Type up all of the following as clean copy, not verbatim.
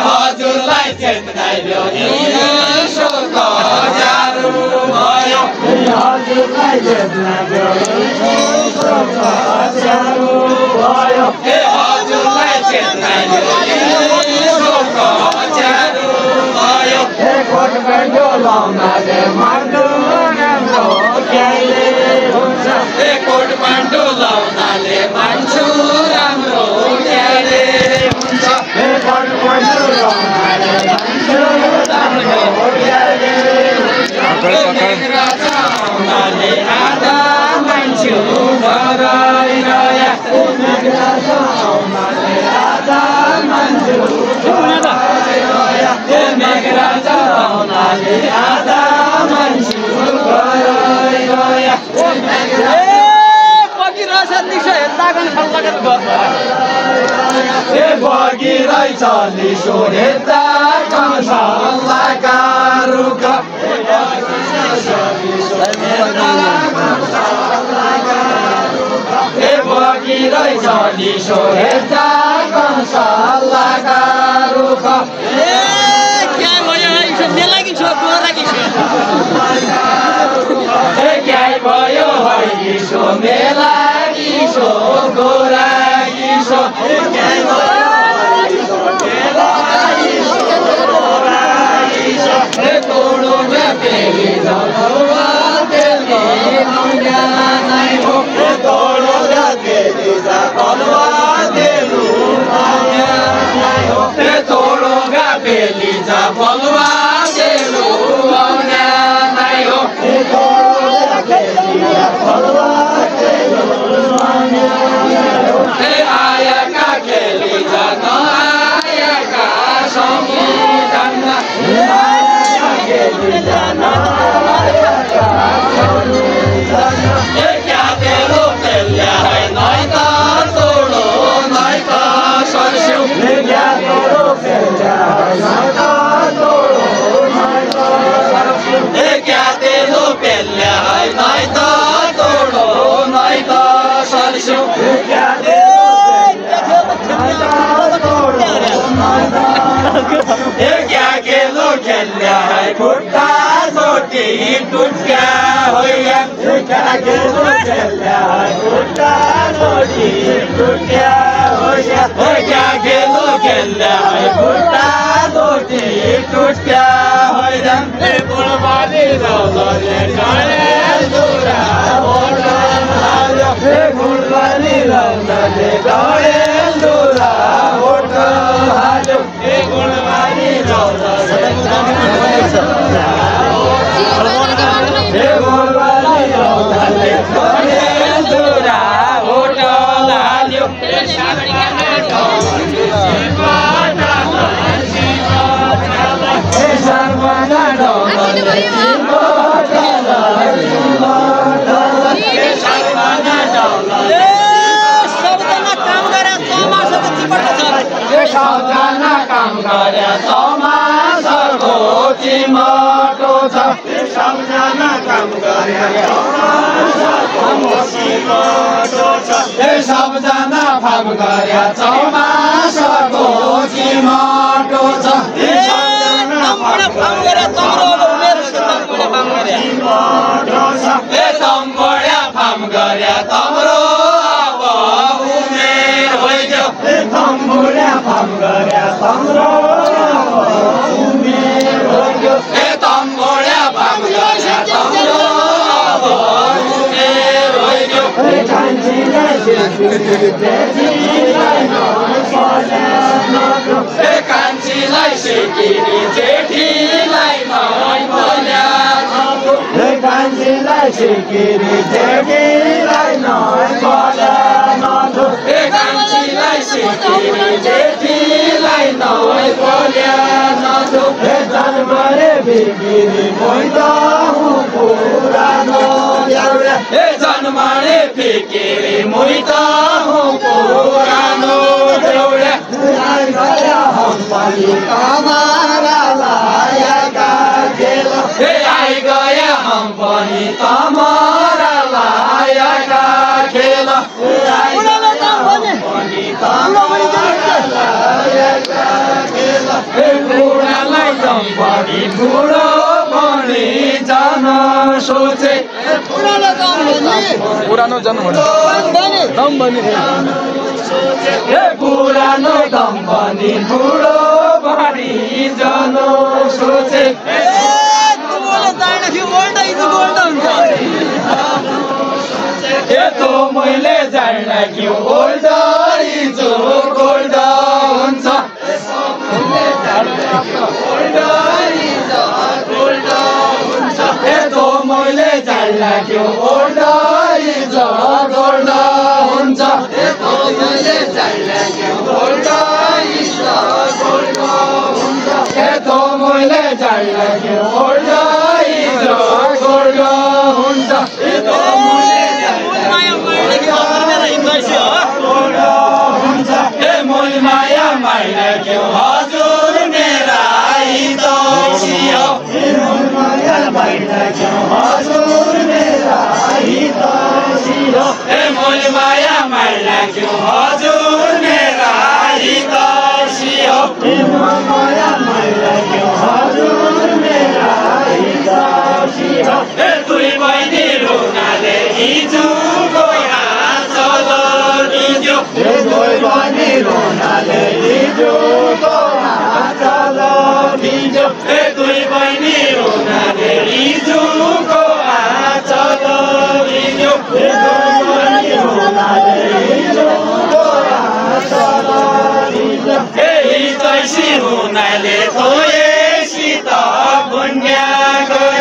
हजुरलाई चेतना ल्यायो ईश्वरको जारू भयो हजुरलाई चेतना ल्यायो ईश्वरको जारू भयो हजुरलाई चेतना ल्यायो ईश्वरको जारू भयो कोट पेन्टो लाउनाले मार्दो राम्रो क्याले हुन्छ कोट पेन्टो लाउनाले मान्छे राम्रो क्याले हुन्छ कोट पेन्टो लाउनाले मान्छे राम्रो क्याले राजा आउनाले आधा मान्छे भराइरह्या राजा आउनाले आधा मान्छे मेघराजा आउनाले आधा मान्छे भराइरह्या बगिरहेछ लिसो हेर्दा कंसालका रुख बगिरहेछ लिसो हेर्दा कंसालका रुख भयो हैसो मेला गिसो गोरा गिसो तोडो पेली जलवा तेली मौजा नै हो तोडो पेली जलवा तेलु मौजा नै हो तोडो पेली जलवा तेलु मौजा नै हो आयाका खेली जान आयाका समुदान खेली जान आयाका समुदान क्या तेरो तेल्या है नै त तोडो नै त सर्स्यौ क्या तेरो तेल्या है नै त तोडो नै त सर्स्यौ क्या तेरो तेल्या है नै त तोडो नै त सर्स्यौ क्या क्या खेलो खेल्या है खुट्टा रोटी टुट्या होया क्या खेलो खेल्या है खुट्टा रोटी टुट्या होया क्या खेलो खेल्या है खुट्टा रोटी टुट्या होया बुढबाली रौलले गडेल दुरा ओटा हाल्यो बुढबाली रौलले गडेल दुरा ओटा हाल्यो बुढबाली रौलले बुढबाली रौलले गडेल दुरा ओटा हाल्यो सर्वना डौलले सबजना काम गरे समाजको चिमटो छ सबजना काम गरे समाजको चिमटो छ सबजना काम गरे समाजको चिमटो छ सबजना काम गरे तम्बोडा फाम गरे तम्रो अब उमेर होइजो तम्बोडा फाम गरे तम्रो उमेर होइजो तम्बोडा फाम गरे तम्रो अब उमेर होइजो कान्छीलाई सिकिरी जेठीलाई नै बोल्या कान्छीलाई सिकिरी जेठीलाई नै बोल्या कान्छीलाई सिकिरी जेठीलाई नै बोल्या जन्मरे बिगिरी मैद पुरानो जन्मरे बिगिरी मैद पुरानो पनि तमारा लायका खेल आई गया हम पनि तमारा लायका खेल दम्पति बुढो भनी जान सोचे पुरानो जन्म पुरानो दम्पति बुढो भनी जान सोचे तो मैले जान्न कि ओल्ड हिजो गोल्ड हुन्छ तो मैले जान्न कि ओल्ड हिजो गोल्ड हुन्छ तो मैले जान्न कि ओल्ड हिजो गोल्ड हुन्छ माया माया क्यों हजुर मेरा हितैषी हो माया माया क्यों हजुर मेरा हितैषी हो माया माया क्यों हजुर मेरा हितैषी हो माया माया क्यों हजुर मेरा हितैषी हो दुई बहिनी रुनाले हिजो गया चलो दियो दुई बहिनी रुनाले हिजो गया चलो दियो दुई बहिनी रुनाले हिजो गया चलो दियो दुई बहिनी रुनाले हिजो गया चलो दियो हितैषी हुनाले तोयसित गुन्या गरे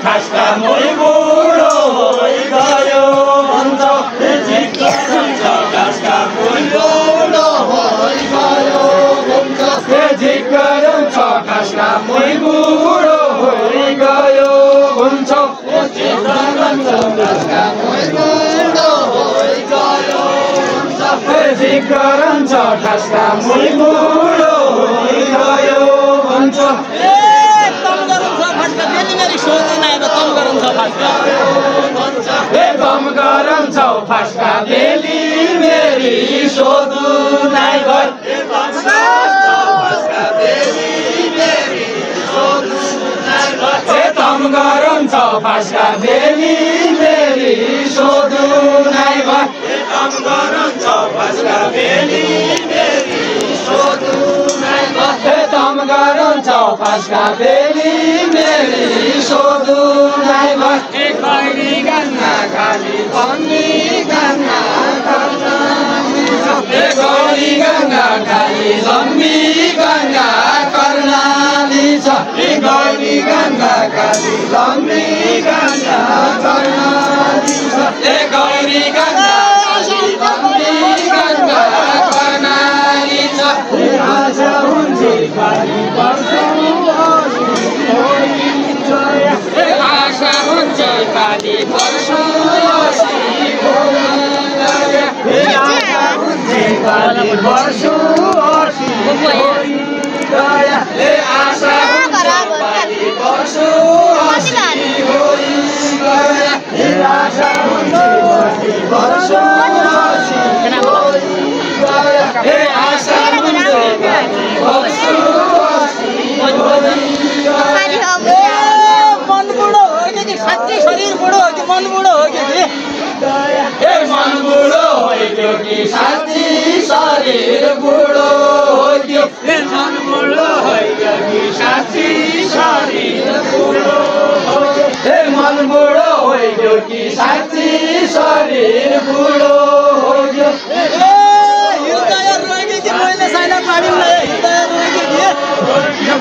ठस्का मोइ बुढो गयो भन्छ ठस्का मोइ बुढो गयो भन्छ ठस्का मोइ बुढो गयो हुन्छ ठस्का मोइ बुढो गयो भन्छ कम गरन्छ फस्का बेली मेरी सोधु नाइ घर कम गरन्छ फस्का बेली मेरी सोधु नाइ घर कम गरन्छ फस्का बेली मेरी सोधु नाइ घर कम गरन्छ फस्का बेली मेरी सोधु नाइ घर खैरी गन्ना खाली भन्ने गन्ना गौरी गङ्गा खाली लम्बी गङ्गा कर्णाली छ गौरी गङ्गा खाली लम्बी गङ्गा कर्णाली छ गौरी गङ्गा लम्बी गङ्गा कर्णाली छ आशा हुन्छ खाली आशा हुन्छ खाली वर्षौ शरीर बुढो हो कि मन बुढो हो कि मन बुढो हो कि साँच्ची शरीर बुढो हो कि मन बुढो हो कि साँच्ची शरीर बुढो हो मन बुढो हो कि साँच्ची शरीर बुढो हो हृदय रोएकी कि मैले साइना पाडिम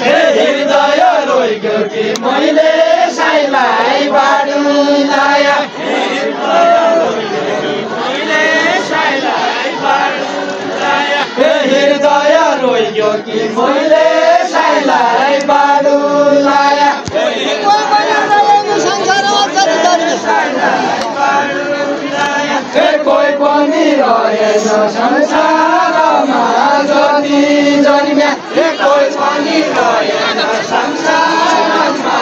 हृदय रोएकी कि मैले साइलाई बाडु लाया हृदय रोइयो कि मैले साइलाई बाडु लाया कोही पनि रहेन संसारमा जति जन्म्या कोही पनि रहेन संसारमा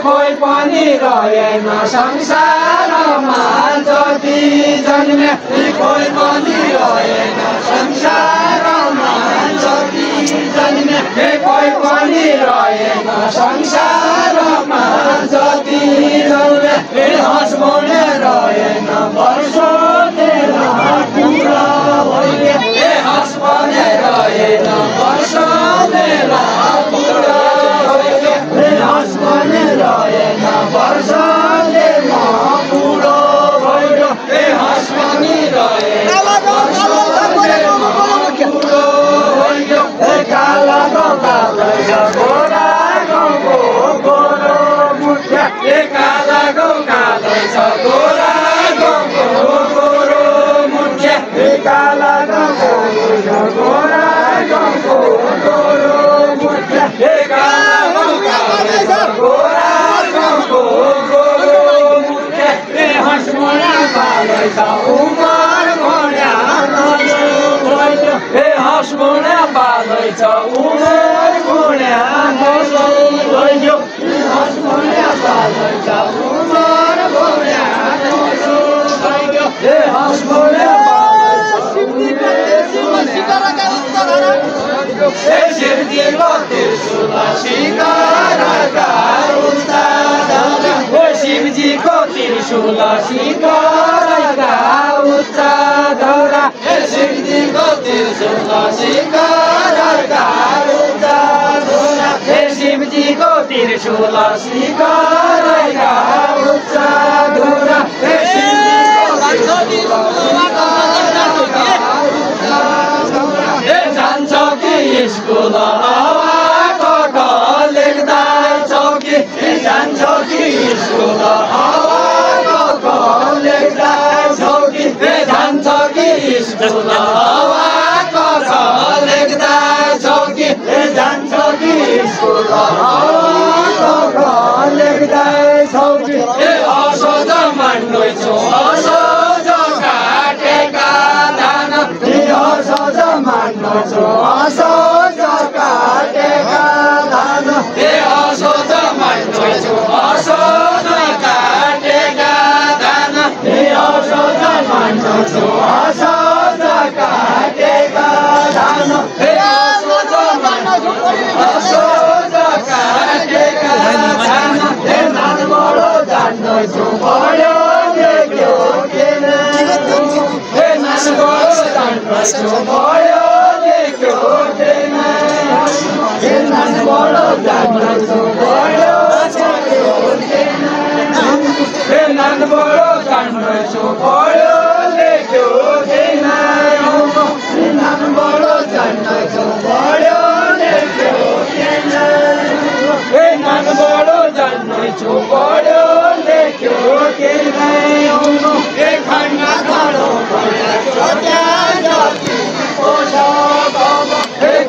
कोही पनि पनि रहेन संसारमा जति जन्मे कोही पनि रहेन संसारमा जति जन्मे कोही पनि रहेन संसारमा जति जन्मे हँसमुने रहेन वर्षो तेरा पुरा होइन हँसमुने रहेन वर्षो तेरा पुरा होइन हँसमुने रहेन वर्षो तेरा पुरा होइन हँसमुने रहेन काला काला गोरा गोरो मुठ्या काला काला गोरा गोरो मुठ्या काला गोरा गोरो मुठ्या काला गोरा गोरो मुठ्या हँसमुना पालेछ उमर मोड्या हँसमुना पालेछ उमर मोड्या हँसमुना पालेछ उमर मोड्या हँसमुना शिवजीको त्रिशूल शिखरका शिवजीको त्रिशूल शिखरका उच्च धौरा शिवजीको त्रिशूल शिखरका उच्च धौरा शिवजीको त्रिशूल शिखरका उच्च धौरा जान्छ कि स्कुल हावाको लेख्दा चौकी जान्छ कि स्कुल हावाको लेख्दा चौकी जान्छ कि स्कुल हावाको लेख्दा चौकी जान्छ कि स्कुल हावाको लेख्दा चौकी असोज मान्नु छु असोज काटेका धान असोज मान्नु छु असोज काटेका धान असोज मान्नु छु असोज काटेका धान असोज मान्नु छु असोज काटेका धान असोज मान्नु छु असोज काटेका धान नानबडो जान्नु छु बढ्यो देख्यो किन नानबडो जान्नु छु बढ्यो देख्यो किन नानबडो जान्नु छु बढ्यो नानबडो जान्नु छु बढ्यो देख्यो किन नानबडो जान्नु छु बढ्यो देख्यो किन नानबडो जान्नु छु बढ्यो देख्यो किन खण्डा खडो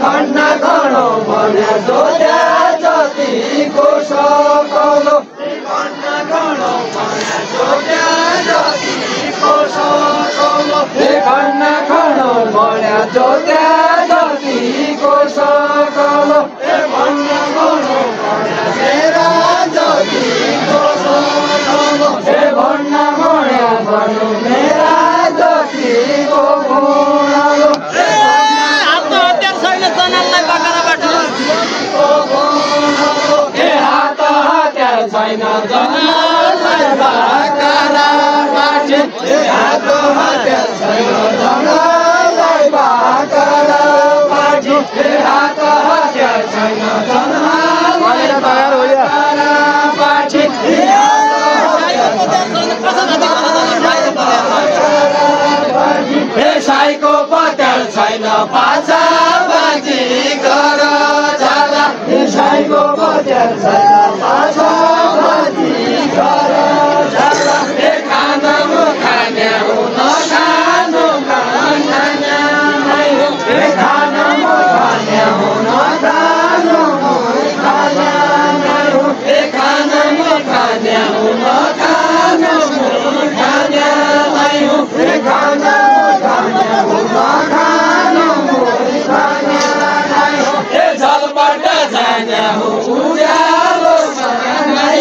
खण्डा खडो भन्या जोत्या जतिको सकलो खण्डा खडो भन्या जोत्या जतिको सकलो खण्डा खडो भन्या जोत्या जतिको सकलो खण्डा खडो भन्या मेरा जतिको सकलो भन्ना भन्या भन्नु मेरा जतिको गुणालो आत्महत्या छैन जनाललाई बाकराबाट हात हतियार छैन जनाललाई बाकराबाट हात हतियार छैन जनाललाई बाकराबाट हात हतियार छैन जनाललाई बाकराबाट साईको पत्यार छैन पाछा बाजी गर जाला साईको पत्यार छैन पाछा बाजी गर जाला खाना खाना हुन खानु खाना खाना खाना हुन खानु खाना खाना खाना हुन खानु खाना खाना झलबाट जाने हो उज्यालो जाने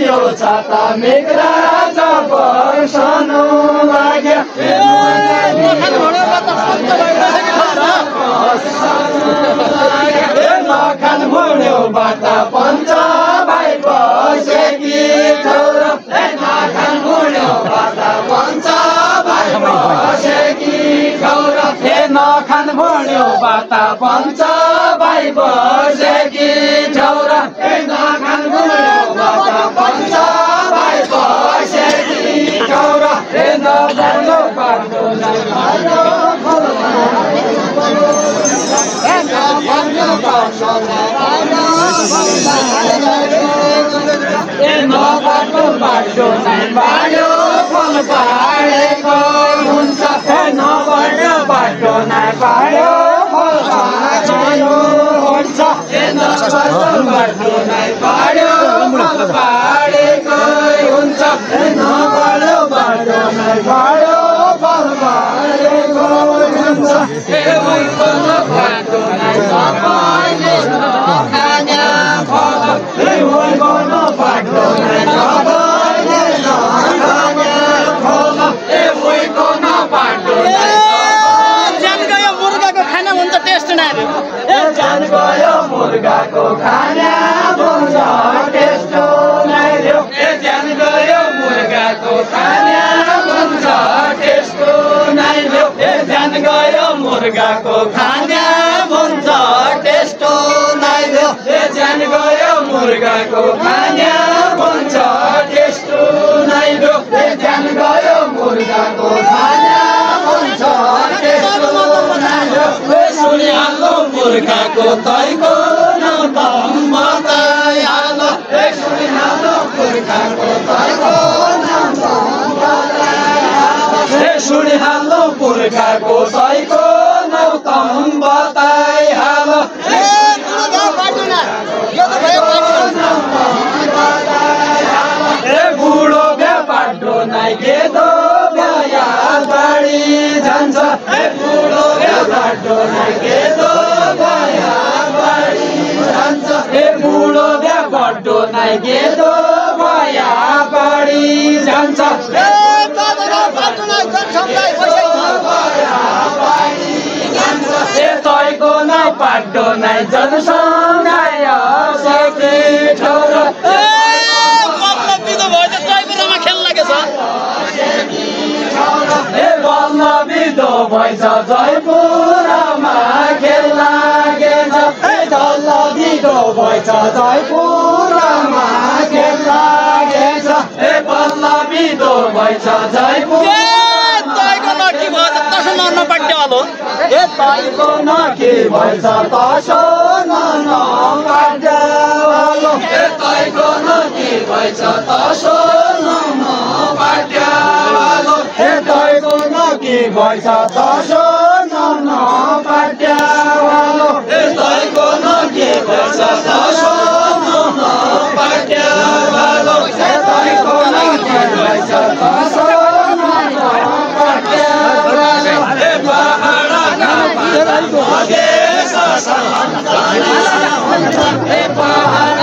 यो छाता मेघराज बर्सनु लाग्यो नखान भुण्योबाट पञ्च भाइ बसेकी छोरा नखान भुण्योबाट पञ्च भाइ बसेकी छोरा नखान भुण्योबाट पञ्च भाइ बसेकी छोरा नखान भुण्योबाट पञ्च भाइ बसेकी छोरा नबोल्नु बाटो बाटो नै बाड्यो फल पाडेको हुन्छ नबड्यो बाटो नै बाड्यो फल पाडेको हुन्छ बाटो नै बाड्यो फल पाडेको हुन्छ नबड्यो बाटो नै बाड्यो फल पाडेको हुन्छ बाटो नै सबैले नखाने फल बाटो नै सबैले नखाने फल बाटो जान गयो मुर्गाको खाना हुन्छ टेस्ट नै जान गयो मुर्गाको खाना हुन्छ टेस्ट नै जान गयो मुर्गाको खाना हुन्छ टेस्ट नै जान गयो मुर्गाको खाना हुन्छ टेस्ट नै जान गयो मुर्गाको खाना हुन्छ टेस्ट नै जान गयो मुर्गाको खाना हुन्छ टेस्ट नै सुनिहाल्नु मुर्गाको तैको नाम बताइहाल्नु सुनिहाल्नु मुर्गाको तैको नाम बताइहाल्नु सुनिहाल्नु मुर्गाको तैको नाम बताइहाल्नु बुढो बाटो नै गेदो भया बाडी जान्छ बुढो बाटो नै गेदो भया बाडी जान्छ बुढो बाटो नै गेदो भया बाडी जान्छ तैको नै बाटो नै जनसङ्घाय सके छोरा बिदो भएछ जयपुरमा खेल लागेछ तल बिदो भएछ जयपुरमा खेल लागेछ बल्ल बिदो भएछ जयपुर तैको नकी भएछ तसो नपाड्यो तैको नकी भएछ तसो नपाड्यो तैको नकी भएछ तसो नपाड्यो तैको नकी भएछ तसो नपाड्यो तैको नकी भएछ तसो नपाड्यो तैको नकी भएछ तसो पहाड